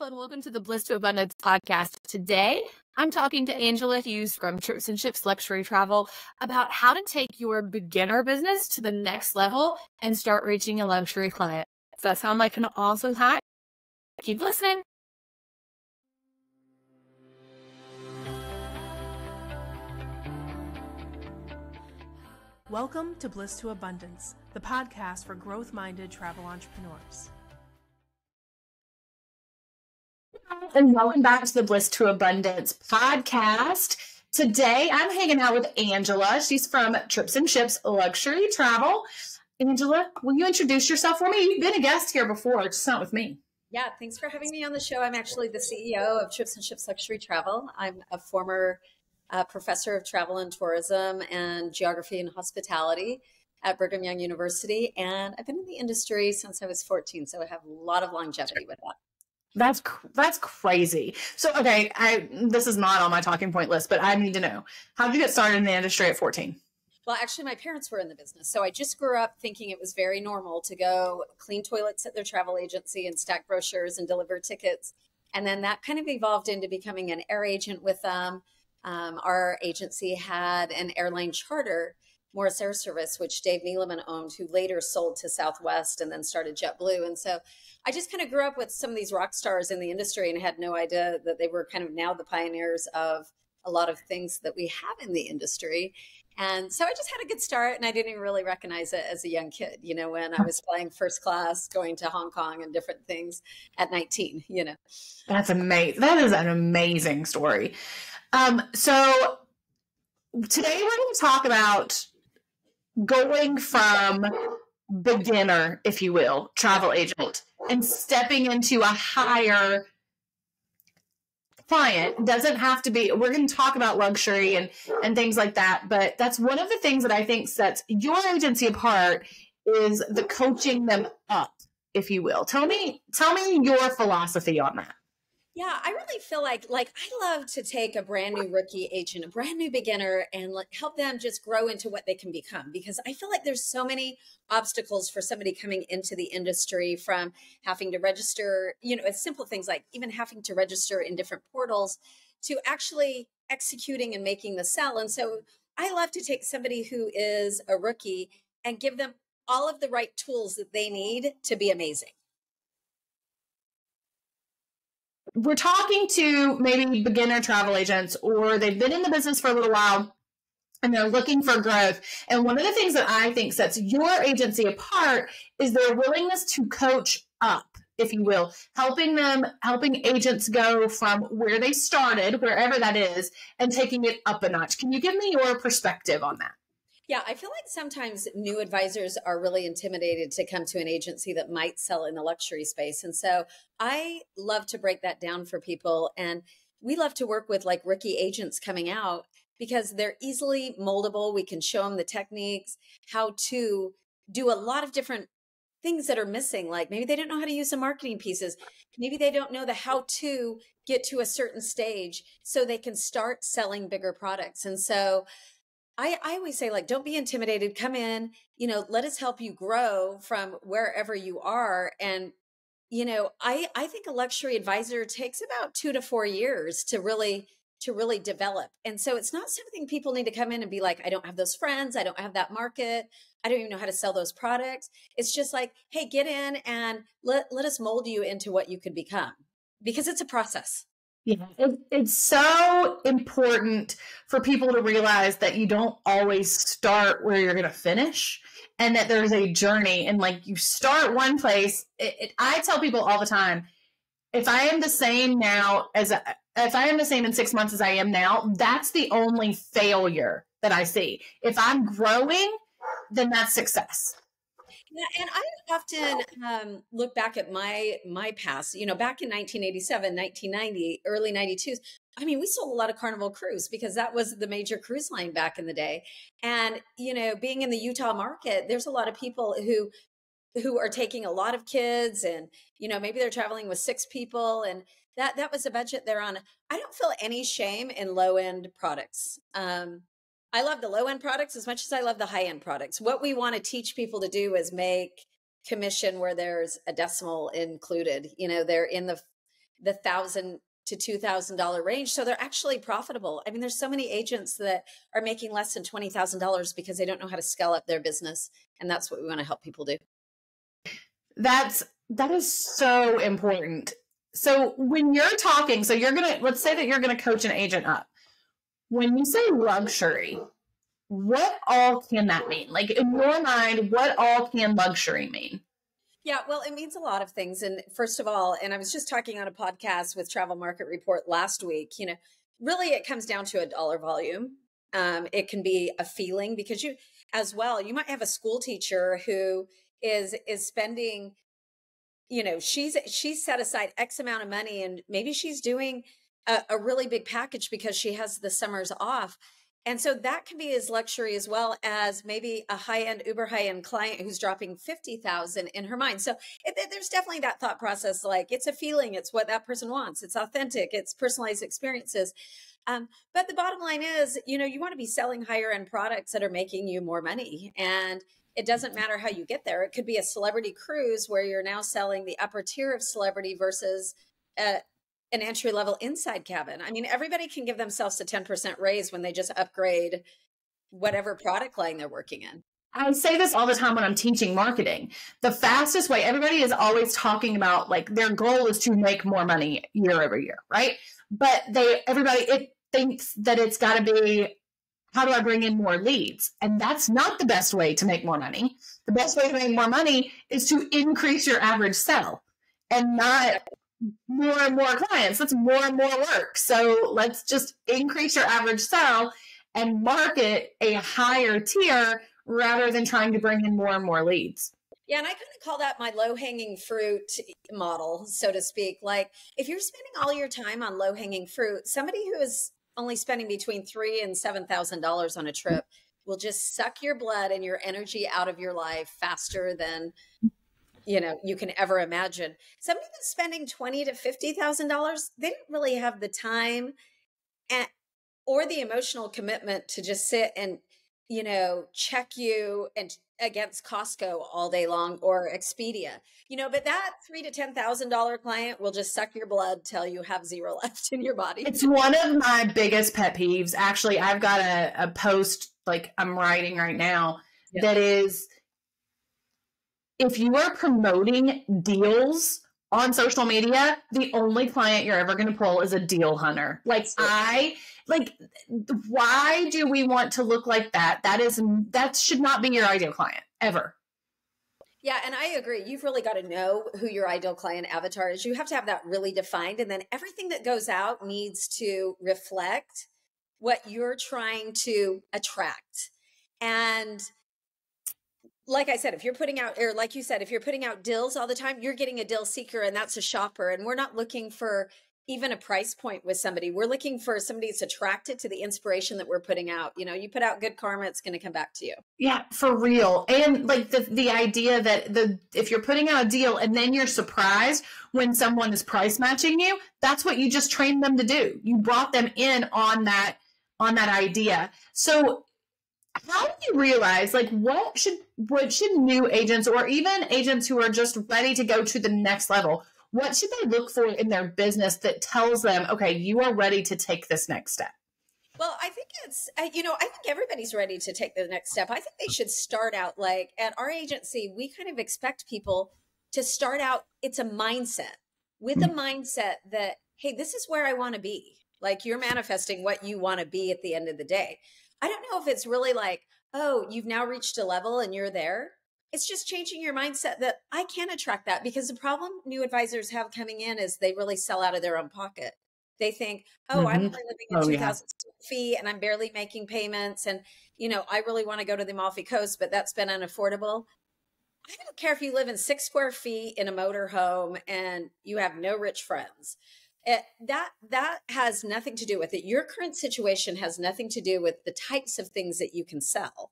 and welcome to the Bliss to Abundance podcast. Today, I'm talking to Angela Hughes from Trips and Ships Luxury Travel about how to take your beginner business to the next level and start reaching a luxury client. Does that sound like an awesome time? Keep listening. Welcome to Bliss to Abundance, the podcast for growth-minded travel entrepreneurs. And welcome back to the Bliss to Abundance podcast. Today, I'm hanging out with Angela. She's from Trips and Ships Luxury Travel. Angela, will you introduce yourself for me? You've been a guest here before, just not with me. Yeah, thanks for having me on the show. I'm actually the CEO of Trips and Ships Luxury Travel. I'm a former professor of travel and tourism and geography and hospitality at Brigham Young University. And I've been in the industry since I was 14, so I have a lot of longevity with that. That's crazy. So, okay, this is not on my talking point list, but I need to know, how did you get started in the industry at 14? Well, actually, my parents were in the business. So I just grew up thinking it was very normal to go clean toilets at their travel agency and stack brochures and deliver tickets. And then that kind of evolved into becoming an air agent with them. Our agency had an airline charter, Morris Air Service, which Dave Neeleman owned, who later sold to Southwest and then started JetBlue. And so I just kind of grew up with some of these rock stars in the industry and had no idea that they were kind of now the pioneers of a lot of things that we have in the industry. And so I just had a good start, and I didn't even really recognize it as a young kid, you know, when I was flying first class, going to Hong Kong and different things at 19, you know. That's amazing. That is an amazing story. So today we're going to talk about going from beginner, if you will, travel agent, and stepping into a higher client. Doesn't have to be, we're going to talk about luxury and things like that, but that's one of the things that I think sets your agency apart is the coaching them up, if you will. Tell me your philosophy on that. Yeah, I really feel like I love to take a brand new rookie agent, a brand new beginner, and help them just grow into what they can become. Because I feel like there's so many obstacles for somebody coming into the industry, from having to register, you know, it's simple things like even having to register in different portals to actually executing and making the sell. And so I love to take somebody who is a rookie and give them all of the right tools that they need to be amazing. We're talking to maybe beginner travel agents, or they've been in the business for a little while and they're looking for growth. And one of the things that I think sets your agency apart is their willingness to coach up, if you will, helping agents go from where they started, wherever that is, and taking it up a notch. Can you give me your perspective on that? Yeah, I feel like sometimes new advisors are really intimidated to come to an agency that might sell in the luxury space. And so I love to break that down for people. And we love to work with like rookie agents coming out because they're easily moldable. We can show them the techniques, how to do a lot of different things that are missing. Like maybe they don't know how to use the marketing pieces. Maybe they don't know the how to get to a certain stage so they can start selling bigger products. And so I always say, like, don't be intimidated. Come in, you know, let us help you grow from wherever you are. And, you know, I think a luxury advisor takes about 2 to 4 years to really develop. And so it's not something people need to come in and be like, I don't have those friends. I don't have that market. I don't even know how to sell those products. It's just like, hey, get in and let us mold you into what you could become, because it's a process. Yeah, it's so important for people to realize that you don't always start where you're going to finish, and that there's a journey. And like, you start one place. I tell people all the time, if I am the same in 6 months as I am now, that's the only failure that I see. If I'm growing, then that's success. Yeah, and I often look back at my past, you know, back in 1987, 1990, early 92s. I mean, we sold a lot of Carnival Cruise because that was the major cruise line back in the day. And, you know, being in the Utah market, there's a lot of people who are taking a lot of kids, and, you know, maybe they're traveling with 6 people, and that was the budget they're on. I don't feel any shame in low end products. I love the low end products as much as I love the high end products. What we want to teach people to do is make commission where there's a decimal included. You know, they're in the the $1,000 to $2,000 range. So they're actually profitable. I mean, there's so many agents that are making less than $20,000 because they don't know how to scale up their business. And that's what we want to help people do. That is so important. So when you're talking, let's say that you're going to coach an agent up. When you say luxury, what all can that mean? Like in your mind, what all can luxury mean? Yeah, well, it means a lot of things. And first of all, and I was just talking on a podcast with Travel Market Report last week, really it comes down to a dollar volume. It can be a feeling because you might have a school teacher who is spending, she's set aside X amount of money and maybe she's doing a really big package because she has the summers off. And so that can be as luxury as well as maybe a high-end, uber high-end client who's dropping $50,000 in her mind. So there's definitely that thought process, like it's a feeling, it's what that person wants. It's authentic, it's personalized experiences. But the bottom line is, you want to be selling higher end products that are making you more money. And it doesn't matter how you get there. It could be a celebrity cruise where you're now selling the upper tier of celebrity versus an entry-level inside cabin. I mean, everybody can give themselves a 10% raise when they just upgrade whatever product line they're working in. I say this all the time when I'm teaching marketing. The fastest way, everybody is always talking about like their goal is to make more money year over year, right? But everybody thinks that it's got to be, how do I bring in more leads? And that's not the best way to make more money. The best way to make more money is to increase your average sell and not more and more clients. That's more and more work. So let's just increase your average sell and market a higher tier rather than trying to bring in more and more leads. Yeah. And I kind of call that my low-hanging fruit model, so to speak. Like if you're spending all your time on low-hanging fruit, somebody who is only spending between $3,000 and $7,000 on a trip will just suck your blood and your energy out of your life faster than you can ever imagine. Somebody that's spending $20,000 to $50,000, they don't really have the time or the emotional commitment to just sit and, check you and against Costco all day long or Expedia, but that $3,000 to $10,000 client will just suck your blood till you have zero left in your body. It's one of my biggest pet peeves. Actually, I've got a post like I'm writing right now that is, if you are promoting deals on social media, the only client you're ever going to pull is a deal hunter. Why do we want to look like that? That should not be your ideal client ever. Yeah. And I agree. You've really got to know who your ideal client avatar is. You have to have that really defined. And then everything that goes out needs to reflect what you're trying to attract. And like I said, if you're putting out, or like you said, if you're putting out deals all the time, you're getting a deal seeker and that's a shopper. And we're not looking for even a price point with somebody. We're looking for somebody that's attracted to the inspiration that we're putting out. You put out good karma, it's going to come back to you. Yeah, for real. And like the idea that if you're putting out a deal and then you're surprised when someone is price matching you, that's what you just trained them to do. You brought them in on that idea. So how do you realize, like, what should new agents or even agents who are just ready to go to the next level, what should they look for in their business that tells them, okay, you are ready to take this next step? Well, I think I think everybody's ready to take the next step. I think they should start out, like at our agency, we kind of expect people to start out, it's a mindset, with a mindset that, hey, this is where I want to be. Like you're manifesting what you want to be at the end of the day. I don't know if it's really like, oh, you've now reached a level and you're there. It's just changing your mindset that I can attract that, because the problem new advisors have coming in is they really sell out of their own pocket. They think, oh, I'm only living in 2,000 feet and I'm barely making payments. And, I really want to go to the Amalfi Coast, but that's been unaffordable. I don't care if you live in 6 square feet in a motor home and you have no rich friends. That has nothing to do with it. Your current situation has nothing to do with the types of things that you can sell.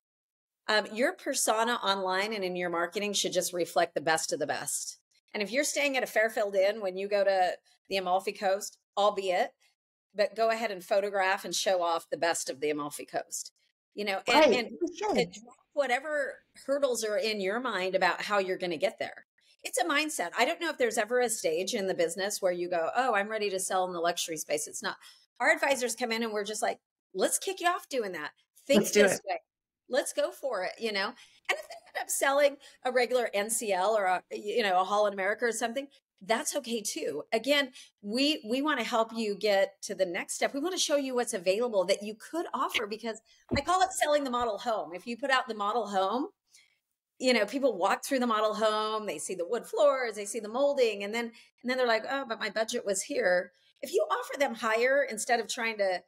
Your persona online and in your marketing should just reflect the best of the best. And if you're staying at a Fairfield Inn when you go to the Amalfi Coast, albeit, but go ahead and photograph and show off the best of the Amalfi Coast, and drop whatever hurdles are in your mind about how you're going to get there. it's a mindset. I don't know if there's ever a stage in the business where you go, oh, I'm ready to sell in the luxury space. It's not. Our advisors come in and we're just like, let's kick you off doing that. Think Let's do this it. way. Let's go for it, you know? And if they end up selling a regular NCL or a Holland America or something, that's okay too. Again, we want to help you get to the next step. We want to show you what's available that you could offer, because I call it selling the model home. If you put out the model home, people walk through the model home, they see the wood floors, they see the molding, and then they're like, oh, but my budget was here. If you offer them higher instead of trying to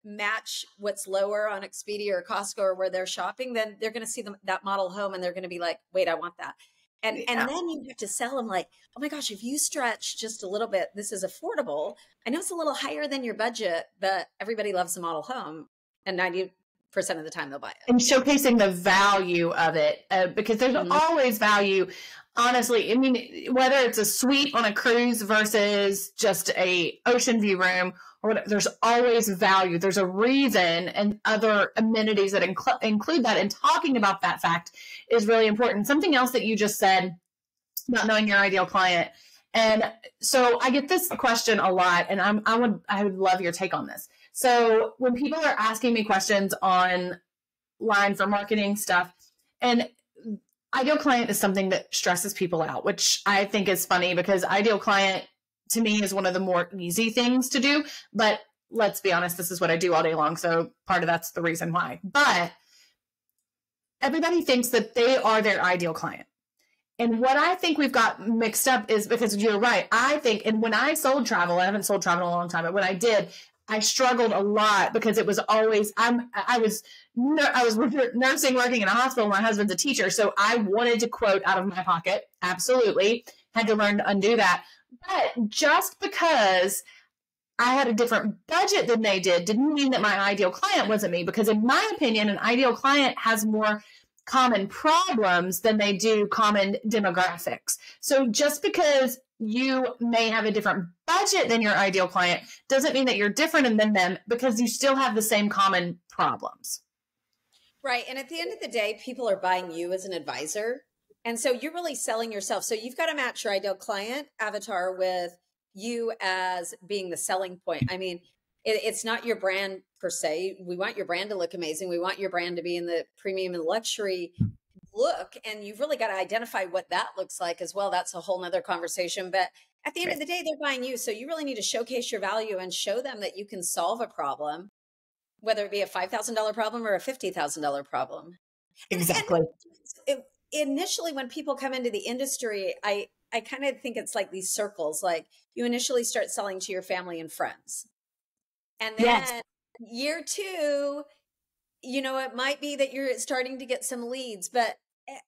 match what's lower on Expedia or Costco or where they're shopping, then they're going to see that model home and they're going to be like, wait, I want that. And then you have to sell them like, oh my gosh, if you stretch just a little bit, this is affordable. I know it's a little higher than your budget, but everybody loves the model home. And 90% of the time they'll buy it. And showcasing the value of it, because there's always value. Honestly, I mean, whether it's a suite on a cruise versus just a ocean view room or whatever, there's always value. There's a reason, and other amenities that include that. And talking about that fact is really important. Something else that you just said about knowing your ideal client. And so I get this question a lot, and I would love your take on this. So when people are asking me questions online for marketing stuff, and ideal client is something that stresses people out, which I think is funny, because ideal client to me is one of the more easy things to do. But let's be honest, this is what I do all day long. So part of that's the reason why. But everybody thinks that they are their ideal client. And what I think we've got mixed up is, because you're right, I think, and when I sold travel, I haven't sold travel in a long time, but when I did, I struggled a lot, because it was always, I was nursing, working in a hospital. My husband's a teacher. So I wanted to quote out of my pocket. Absolutely. Had to learn to undo that. But just because I had a different budget than they didn't mean that my ideal client wasn't me, because in my opinion, an ideal client has more common problems than they do common demographics. So just because you may have a different budget than your ideal client doesn't mean that you're different than them, because you still have the same common problems. Right. And at the end of the day, people are buying you as an advisor. And so you're really selling yourself. So you've got to match your ideal client avatar with you as being the selling point. I mean, it's not your brand per se. We want your brand to look amazing. We want your brand to be in the premium and luxury look. And you've really got to identify what that looks like as well. That's a whole nother conversation. But at the end of the day, they're buying you. So you really need to showcase your value and show them that you can solve a problem, whether it be a $5,000 problem or a $50,000 problem. Exactly. And initially, when people come into the industry, I kind of think it's like these circles. Like, you initially start selling to your family and friends. And then year two, it might be that you're starting to get some leads, but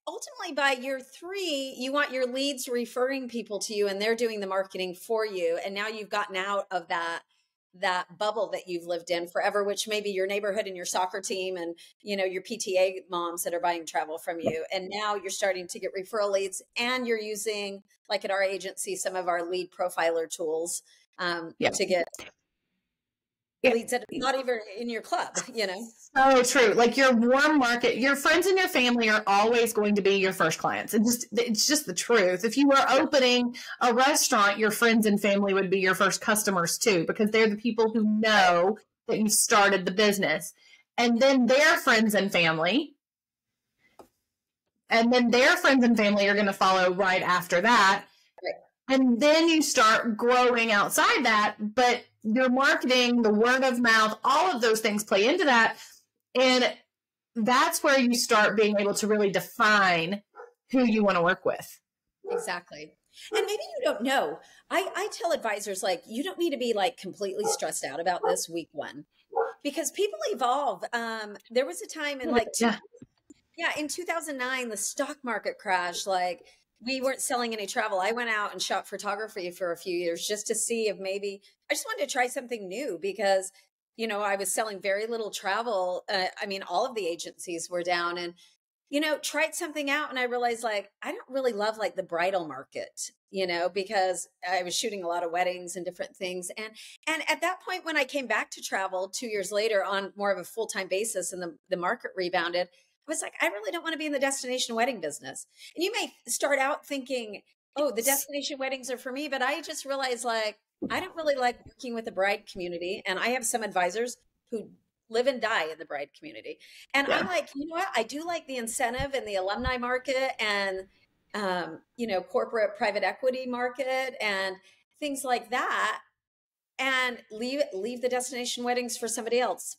ultimately by year three, you want your leads referring people to you, and they're doing the marketing for you. And now you've gotten out of that bubble that you've lived in forever, which may be your neighborhood and your soccer team and, your PTA moms that are buying travel from you. And now you're starting to get referral leads, and you're using, like at our agency, some of our lead profiler tools to get leads that are not even in your club, So true. Like your warm market, your friends and your family are always going to be your first clients. It's just the truth. If you were opening a restaurant, your friends and family would be your first customers too, because they're the people who know that you started the business. And then their friends and family. And then their friends and family are going to follow right after that. And then you start growing outside that, but your marketing, the word of mouth, all of those things play into that. And that's where you start being able to really define who you want to work with. Exactly. And maybe you don't know. I tell advisors, like, you don't need to be like completely stressed out about this week one, because people evolve. There was a time in in 2009, the stock market crashed. Like, we weren't selling any travel. I went out and shot photography for a few years just to see if maybe I just wanted to try something new, because, I was selling very little travel. All of the agencies were down, and, tried something out. And I realized, like, I don't really love like the bridal market, because I was shooting a lot of weddings and different things. And at that point, when I came back to travel 2 years later on more of a full-time basis, and the market rebounded, I was like, I really don't want to be in the destination wedding business. And you may start out thinking, oh, the destination weddings are for me. But I just realized like, I don't really like working with the bride community. And I have some advisors who live and die in the bride community. And Yeah. I'm like, you know what? I do like the incentive in the alumni market and, corporate private equity market and things like that. And leave the destination weddings for somebody else,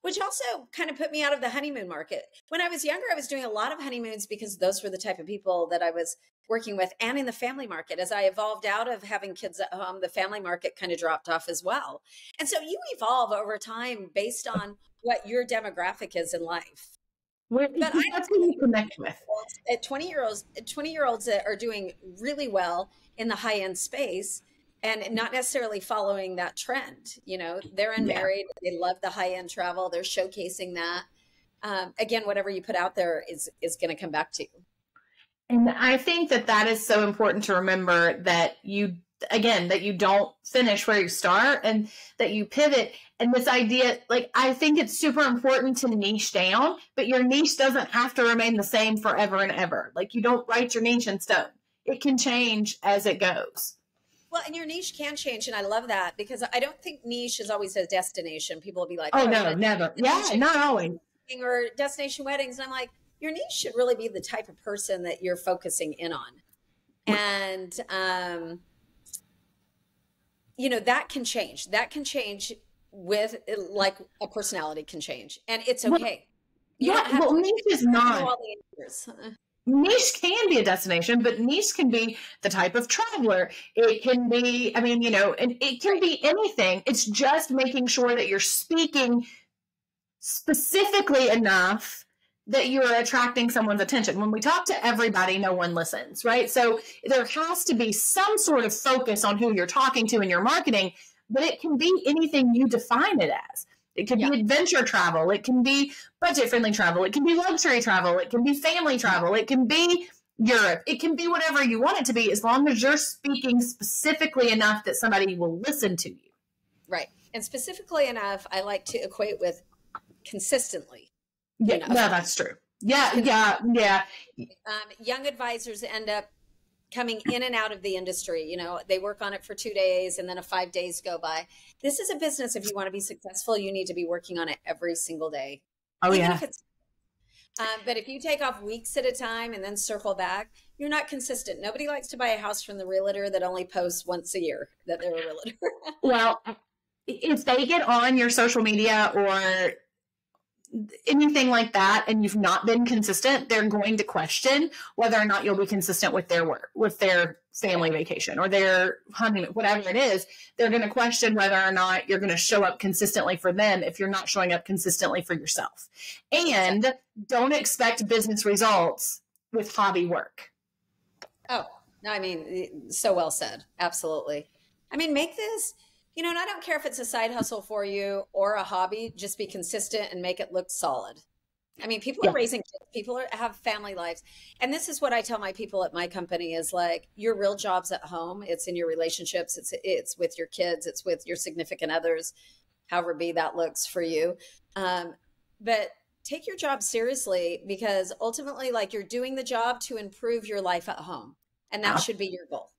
which also kind of put me out of the honeymoon market. When I was younger, I was doing a lot of honeymoons because those were the type of people that I was working with. And in the family market, as I evolved out of having kids at home, the family market kind of dropped off as well. And so you evolve over time based on what your demographic is in life. But that's who you connect with. At 20-year-olds that are doing really well in the high-end space, and not necessarily following that trend. They're unmarried. Yeah. They love the high-end travel. They're showcasing that. Again, whatever you put out there is going to come back to you. And I think that is so important to remember, that you don't finish where you start and that you pivot. And this idea, like, I think it's super important to niche down, but your niche doesn't have to remain the same forever and ever. Like, you don't write your niche in stone. It can change as it goes. Well, and your niche can change. And I love that, because I don't think niche is always a destination. People will be like, oh no, never. Yeah, not always. Or destination weddings. And I'm like, your niche should really be the type of person that you're focusing in on. And, that can change. That can change with, like, a personality can change. And it's okay. Niche is not. Niche can be a destination, but niche can be the type of traveler. It can be, and it can be anything. It's just making sure that you're speaking specifically enough that you're attracting someone's attention. When we talk to everybody, no one listens, right? So there has to be some sort of focus on who you're talking to in your marketing, but it can be anything you define it as. It can be adventure travel. It can be budget-friendly travel. It can be luxury travel. It can be family travel. It can be Europe. It can be whatever you want it to be, as long as you're speaking specifically enough that somebody will listen to you. Right. And specifically enough, I like to equate with consistently. Yeah, no, that's true. Yeah. Young advisors end up coming in and out of the industry. They work on it for 2 days and then 5 days go by. This is a business. If you want to be successful, you need to be working on it every single day. Oh, yeah. But if you take off weeks at a time and then circle back, you're not consistent. Nobody likes to buy a house from the realtor that only posts once a year that they're a realtor. Well, if they get on your social media or anything like that and you've not been consistent, they're going to question whether or not you'll be consistent with their work, with their family vacation or their honeymoon, whatever it is. They're going to question whether or not you're going to show up consistently for them if you're not showing up consistently for yourself. And don't expect business results with hobby work. Oh, no, so well said. Absolutely. make this, and I don't care if it's a side hustle for you or a hobby, just be consistent and make it look solid. People are raising kids, people have family lives. And this is what I tell my people at my company is like, your real job's at home. It's in your relationships. It's with your kids. It's with your significant others, however be that looks for you. But take your job seriously, because ultimately, like, you're doing the job to improve your life at home. And that should be your goal.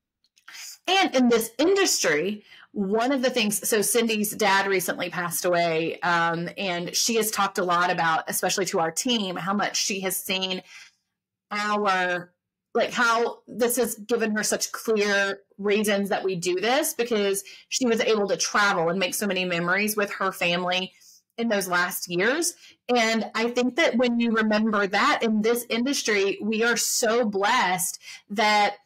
And in this industry, one of the things, so Cyndi's dad recently passed away, and she has talked a lot about, especially to our team, how much she has seen how this has given her such clear reasons that we do this, because she was able to travel and make so many memories with her family in those last years. And I think that when you remember that in this industry, we are so blessed that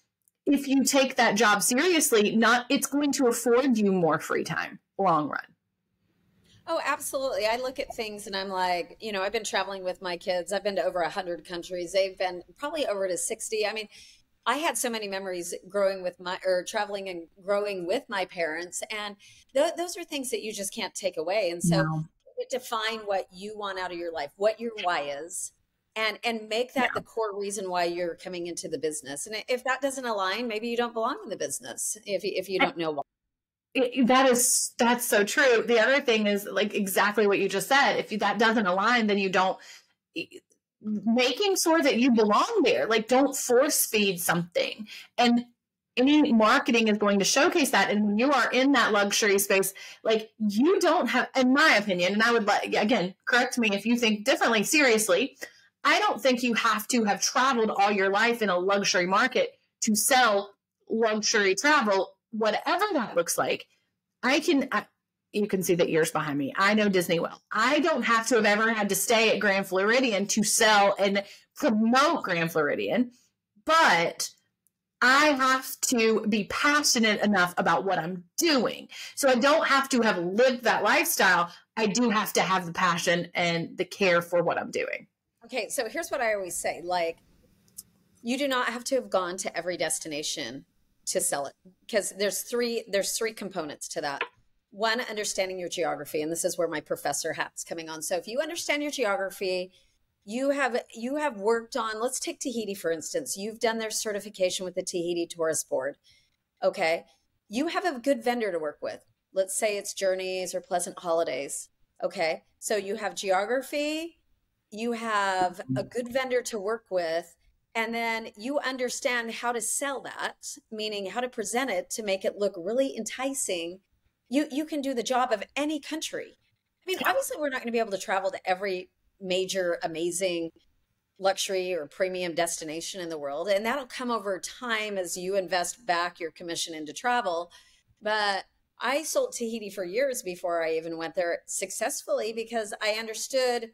if you take that job seriously, it's going to afford you more free time, long run. Oh, absolutely. I look at things and I'm like, I've been traveling with my kids. I've been to over 100 countries. They've been probably over to 60. I had so many memories traveling and growing with my parents. And those are things that you just can't take away. And so define what you want out of your life, what your why is. And make that the core reason why you're coming into the business. And if that doesn't align, maybe you don't belong in the business if you don't know why. That's so true. The other thing is, like, exactly what you just said. If that doesn't align, then you don't, making sure that you belong there. Like, don't force feed something. And any marketing is going to showcase that. And when you are in that luxury space, like you don't have, in my opinion, and I would like, again, correct me if you think differently, seriously, I don't think you have to have traveled all your life in a luxury market to sell luxury travel, whatever that looks like. You can see the ears behind me. I know Disney well. I don't have to have ever had to stay at Grand Floridian to sell and promote Grand Floridian, but I have to be passionate enough about what I'm doing. So I don't have to have lived that lifestyle. I do have to have the passion and the care for what I'm doing. Okay, so here's what I always say. Like, you do not have to have gone to every destination to sell it, because there's three components to that. One, understanding your geography, and this is where my professor hat's coming on. So if you understand your geography, you have worked on, let's take Tahiti, for instance. You've done their certification with the Tahiti Tourist Board. Okay. You have a good vendor to work with. Let's say it's Journeys or Pleasant Holidays. Okay. So you have geography, you have a good vendor to work with, and then you understand how to sell that, meaning how to present it to make it look really enticing. You can do the job of any country. I mean, obviously we're not going to be able to travel to every major, amazing luxury or premium destination in the world. And that'll come over time as you invest back your commission into travel. But I sold Tahiti for years before I even went there successfully, because I understood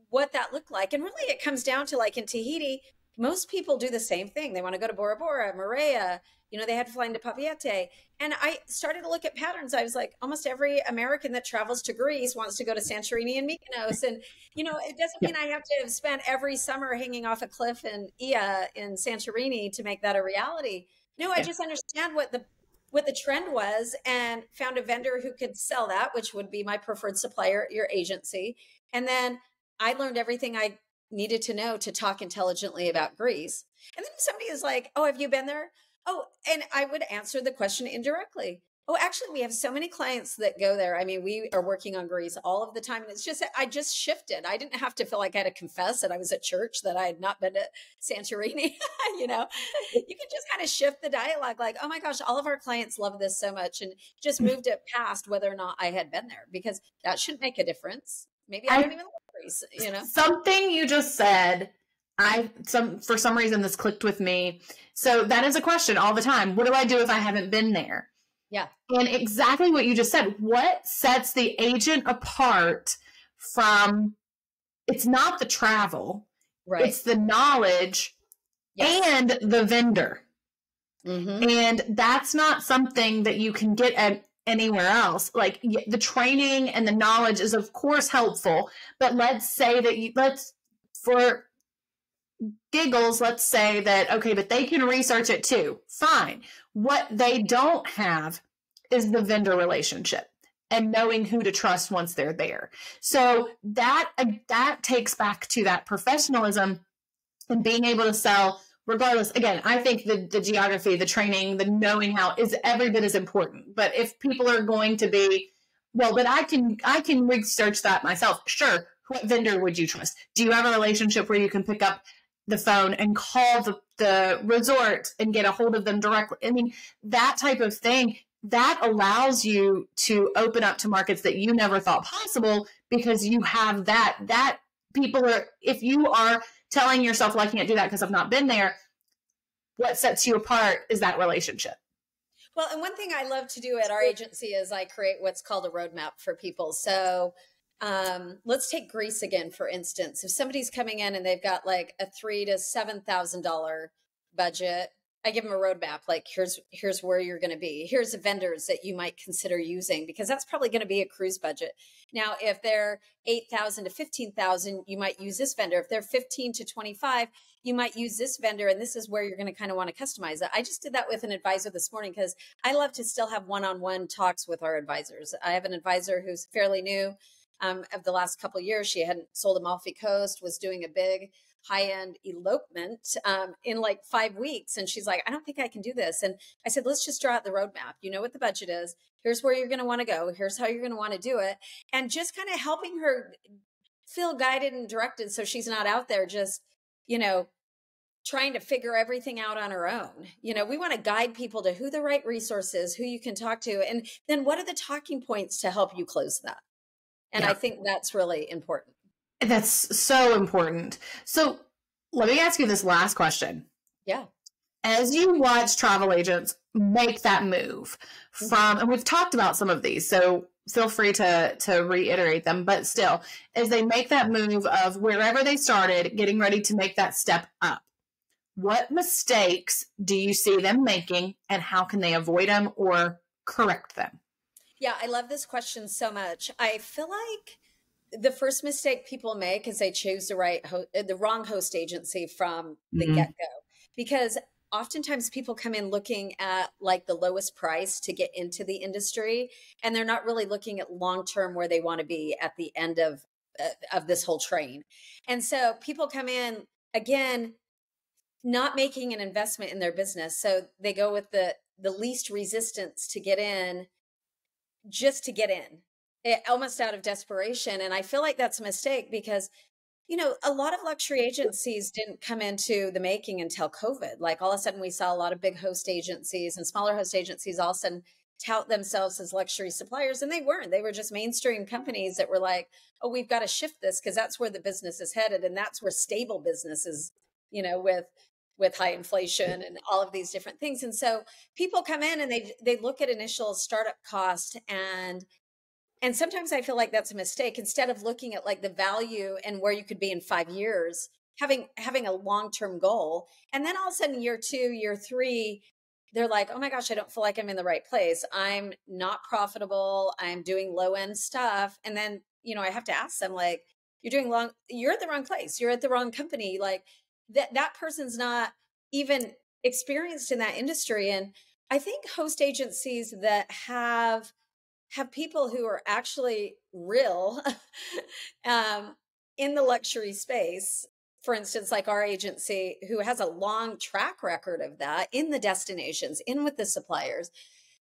what that looked like. And really it comes down to, like, in Tahiti, most people do the same thing. They want to go to Bora Bora, Moorea, they had to fly into Papeete. And I started to look at patterns. I was like, almost every American that travels to Greece wants to go to Santorini and Mykonos. And, it doesn't mean I have to have spent every summer hanging off a cliff in Ia in Santorini to make that a reality. No, I just understand what the trend was and found a vendor who could sell that, which would be my preferred supplier at your agency. And then I learned everything I needed to know to talk intelligently about Greece. And then somebody is like, oh, have you been there? Oh, and I would answer the question indirectly. Oh, actually, we have so many clients that go there. I mean, we are working on Greece all of the time. And it's just, I just shifted. I didn't have to feel like I had to confess that I was at church, that I had not been to Santorini. You can just kind of shift the dialogue, like, oh my gosh, all of our clients love this so much, and just moved it past whether or not I had been there, because that shouldn't make a difference. Maybe I don't even love Greece, Something you just said, for some reason this clicked with me. So that is a question all the time. What do I do if I haven't been there? Yeah. And exactly what you just said. What sets the agent apart from, it's not the travel, right? It's the knowledge and the vendor. Mm-hmm. And that's not something that you can get at anywhere else. Like, the training and the knowledge is of course helpful, but let's say that for giggles, let's say that, okay, but they can research it too. Fine. What they don't have is the vendor relationship and knowing who to trust once they're there. So that takes back to that professionalism and being able to sell regardless. Again, I think the geography, the training, the knowing how is every bit as important. But if people are going to be, well, but I can research that myself. Sure. What vendor would you trust? Do you have a relationship where you can pick up the phone and call the resort and get a hold of them directly? I mean, that type of thing, that allows you to open up to markets that you never thought possible, because you have that people are, if you are telling yourself, well, I can't do that because I've not been there, what sets you apart is that relationship. Well, and one thing I love to do at our agency is I create what's called a roadmap for people. So let's take Greece again, for instance. If somebody's coming in and they've got like a $3,000 to $7,000 budget, I give them a roadmap. Like, here's where you're going to be. Here's the vendors that you might consider using, because that's probably going to be a cruise budget. Now, if they're $8,000 to $15,000, you might use this vendor. If they're $15,000 to $25,000, you might use this vendor. And this is where you're going to kind of want to customize it. I just did that with an advisor this morning, because I love to still have one-on-one talks with our advisors. I have an advisor who's fairly new. Of the last couple of years, she hadn't sold Amalfi Coast, was doing a big high-end elopement in like 5 weeks. And she's like, I don't think I can do this. And I said, let's just draw out the roadmap. You know what the budget is. Here's where you're going to want to go. Here's how you're going to want to do it. And just kind of helping her feel guided and directed, so she's not out there just, trying to figure everything out on our own. You know, we want to guide people to who the right resource is, who you can talk to, and then what are the talking points to help you close that. And I think that's really important. That's so important. So let me ask you this last question. Yeah. As you watch travel agents make that move from, and we've talked about some of these, so feel free to reiterate them, but still, as they make that move of wherever they started, getting ready to make that step up, what mistakes do you see them making, and how can they avoid them or correct them? Yeah, I love this question so much. I feel like the first mistake people make is they choose the wrong host agency from the get-go, because oftentimes people come in looking at like the lowest price to get into the industry, and they're not really looking at long-term where they want to be at the end of this whole train. And so people come in again, not making an investment in their business. So they go with the least resistance to get in, just to get in, almost out of desperation. And I feel like that's a mistake because, you know, a lot of luxury agencies didn't come into the making until COVID. Like all of a sudden we saw a lot of big host agencies and smaller host agencies all of a sudden tout themselves as luxury suppliers. And they weren't. They were just mainstream companies that were like, oh, we've got to shift this because that's where the business is headed. And that's where stable businesses, you know, with high inflation and all of these different things. And so people come in and they look at initial startup cost, and sometimes I feel like that's a mistake. Instead of looking at like the value and where you could be in 5 years, having a long-term goal. And then all of a sudden year 2, year 3, they're like, oh my gosh, I don't feel like I'm in the right place. I'm not profitable. I'm doing low end stuff. And then, you know, I have to ask them like, you're at the wrong place. You're at the wrong company. Like that person's not even experienced in that industry. And I think host agencies that have people who are actually real in the luxury space, for instance, like our agency, who has a long track record of that in the destinations, in with the suppliers,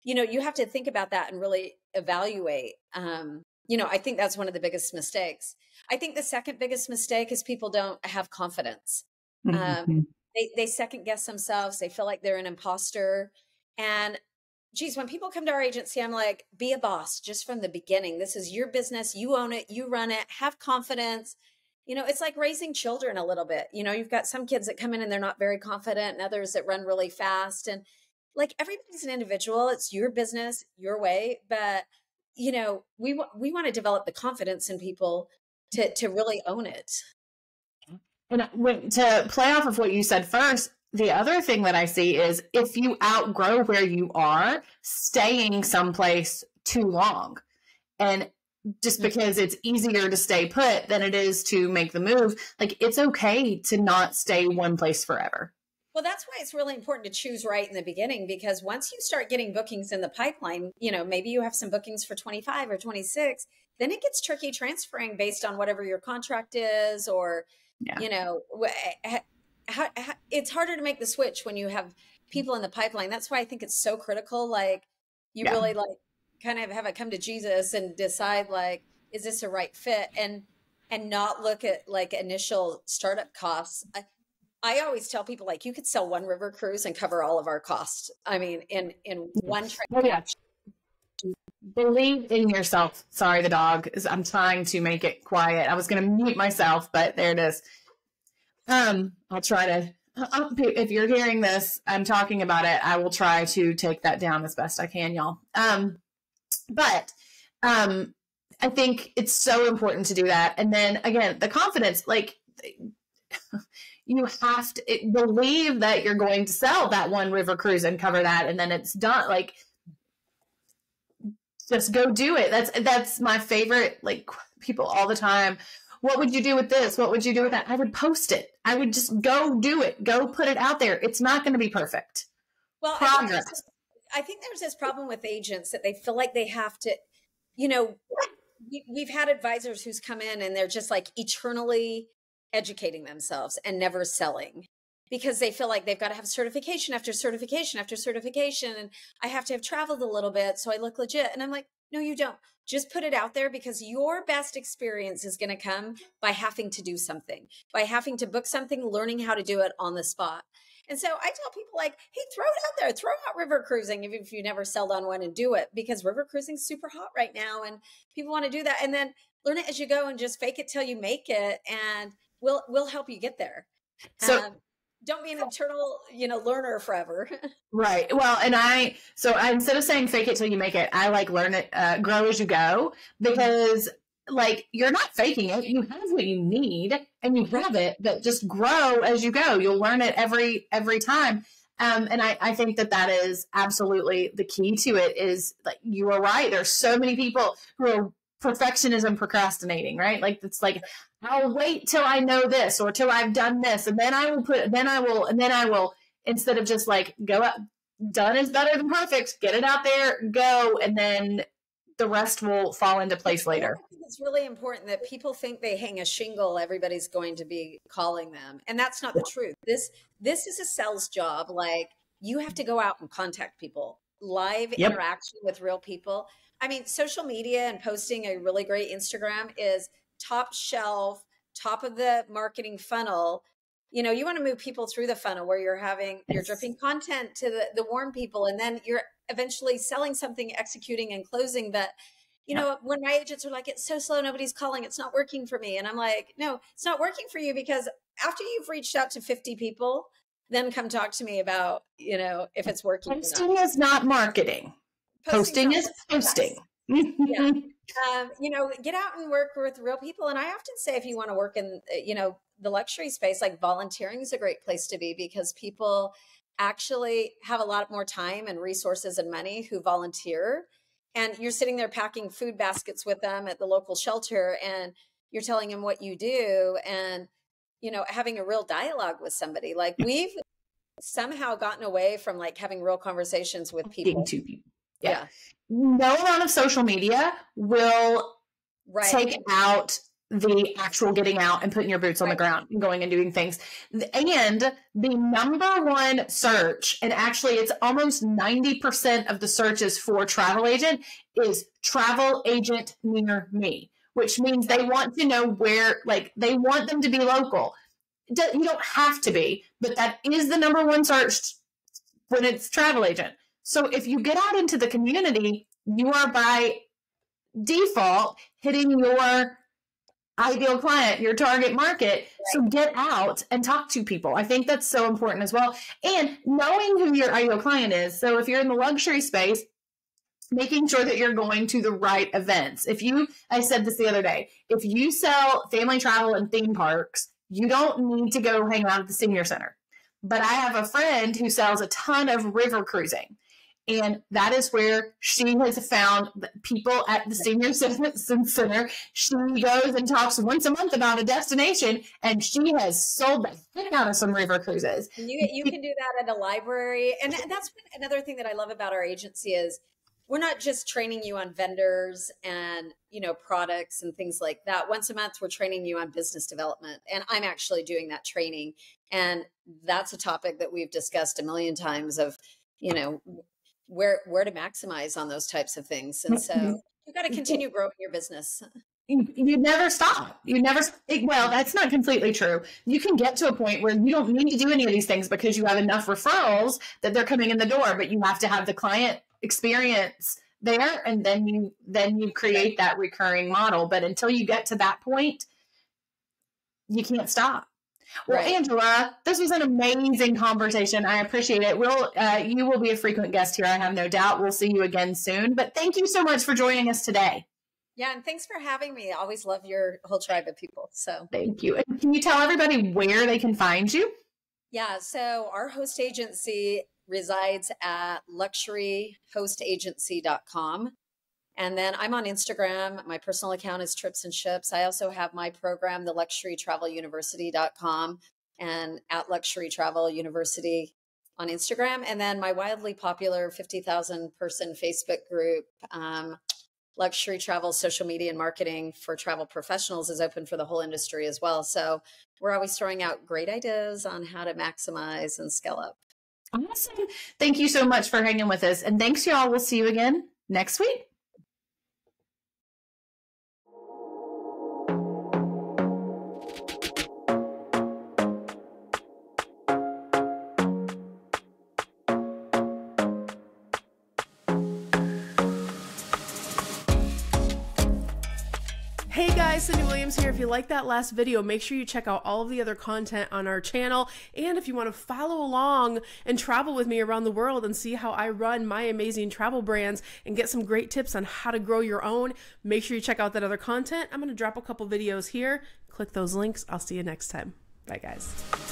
you know, you have to think about that and really evaluate. You know, I think that's one of the biggest mistakes. I think the second biggest mistake is people don't have confidence. They second guess themselves. They feel like they're an imposter. And geez, when people come to our agency, I'm like, be a boss just from the beginning. This is your business. You own it. You run it. Have confidence. You know, it's like raising children a little bit. You know, you've got some kids that come in and they're not very confident and others that run really fast. And like everybody's an individual. It's your business, your way. But, you know, we want to develop the confidence in people to really own it. And to play off of what you said first, the other thing that I see is if you outgrow where you are, staying someplace too long. And just because it's easier to stay put than it is to make the move, like it's okay to not stay one place forever. Well, that's why it's really important to choose right in the beginning, because once you start getting bookings in the pipeline, you know, maybe you have some bookings for 25 or 26, then it gets tricky transferring based on whatever your contract is, or, you know, it's harder to make the switch when you have people in the pipeline. That's why I think it's so critical. Like you really like kind of have it come to Jesus and decide like, is this a right fit? And not look at like initial startup costs. I always tell people like you could sell one river cruise and cover all of our costs. I mean, in one transaction. Believe in yourself. Sorry, the dog is, I'm trying to make it quiet. I was going to mute myself, but there it is. I'll try to, if you're hearing this, I'm talking about it. I will try to take that down as best I can, y'all. But I think it's so important to do that. And then again, the confidence, like you have to believe that you're going to sell that one river cruise and cover that. And then it's done. Like, just go do it. That's my favorite, like people all the time. What would you do with this? What would you do with that? I would post it. I would just go do it. Go put it out there. It's not going to be perfect. Well, progress. I think there's this problem with agents that they feel like they have to, you know, we've had advisors who's come in and they're just like eternally educating themselves and never selling because they feel like they've got to have certification after certification after certification. And I have to have traveled a little bit so I look legit. And I'm like, No, you don't. Just put it out there, because your best experience is going to come by having to do something, by having to book something, learning how to do it on the spot. And so I tell people, like, hey, throw it out there, throw out river cruising, even if you never sailed on one, and do it, because river cruising is super hot right now and people want to do that. And then learn it as you go and just fake it till you make it. And we'll help you get there. So don't be an eternal, learner forever. Right. Well, so instead of saying fake it till you make it, I like learn it, grow as you go, because like you're not faking it. You have what you need and you have it, but just grow as you go. You'll learn it every time. And I think that is absolutely the key to it. Is like, you are right. There's so many people who are perfectionism procrastinating, right? Like, it's like, I'll wait till I know this, or till I've done this, and then I will, instead of just like, go up, done is better than perfect, get it out there, go, and then the rest will fall into place later. I think it's really important that people think they hang a shingle, everybody's going to be calling them. And that's not the truth. This is a sales job. Like, you have to go out and contact people, live interaction with real people. I mean, social media and posting a really great Instagram is top shelf, top of the marketing funnel. You want to move people through the funnel where you're dripping content to the warm people, and then you're eventually selling something, executing and closing. But, when my agents are like, it's so slow, nobody's calling, it's not working for me. And I'm like, no, it's not working for you, because after you've reached out to 50 people, then come talk to me about, if it's working. Posting is not marketing. Posting is posting. Yeah. Get out and work with real people. And I often say, if you want to work in, the luxury space, like, volunteering is a great place to be, because people actually have a lot more time and resources and money who volunteer. And you're sitting there packing food baskets with them at the local shelter, and you're telling them what you do, and, having a real dialogue with somebody. Like, we've somehow gotten away from like having real conversations with people. To people. Yeah. No amount of social media will take out the actual getting out and putting your boots on the ground and going and doing things. And the number one search, and actually it's almost 90% of the searches for travel agent, is travel agent near me, which means they want to know where, like, they want them to be local. You don't have to be, but that is the number one search when it's travel agent. So if you get out into the community, you are by default hitting your ideal client, your target market. So get out and talk to people. I think that's so important as well. And knowing who your ideal client is. So if you're in the luxury space, making sure that you're going to the right events. I said this the other day, if you sell family travel and theme parks, you don't need to go hang out at the senior center. But I have a friend who sells a ton of river cruising. And that is where she has found people at the senior center. She goes and talks once a month about a destination, and she has sold the heck out of some river cruises. You can do that at a library. And that's another thing that I love about our agency is we're not just training you on vendors and, products and things like that. Once a month, we're training you on business development. And I'm actually doing that training. And that's a topic that we've discussed a million times of, where to maximize on those types of things. And so you've got to continue growing your business. You never stop. Well, that's not completely true. You can get to a point where you don't need to do any of these things because you have enough referrals that they're coming in the door, but you have to have the client experience there. And then you create that recurring model. But until you get to that point, you can't stop. Well, right. Angela, this was an amazing conversation. I appreciate it. You will be a frequent guest here, I have no doubt. We'll see you again soon. But thank you so much for joining us today. Yeah, and thanks for having me. I always love your whole tribe of people. So thank you. And can you tell everybody where they can find you? Yeah, so our host agency resides at luxuryhostagency.com. And then I'm on Instagram. My personal account is Trips and Ships. I also have my program, the luxurytraveluniversity.com, and at Luxury Travel University on Instagram. And then my wildly popular 50,000 person Facebook group, Luxury Travel Social Media and Marketing for Travel Professionals, is open for the whole industry as well. So we're always throwing out great ideas on how to maximize and scale up. Awesome. Thank you so much for hanging with us. And thanks, y'all. We'll see you again next week. Hey guys, Cyndi Williams here. If you like that last video, make sure you check out all of the other content on our channel. And if you want to follow along and travel with me around the world and see how I run my amazing travel brands and get some great tips on how to grow your own, make sure you check out that other content. I'm going to drop a couple videos here. Click those links. I'll see you next time. Bye guys.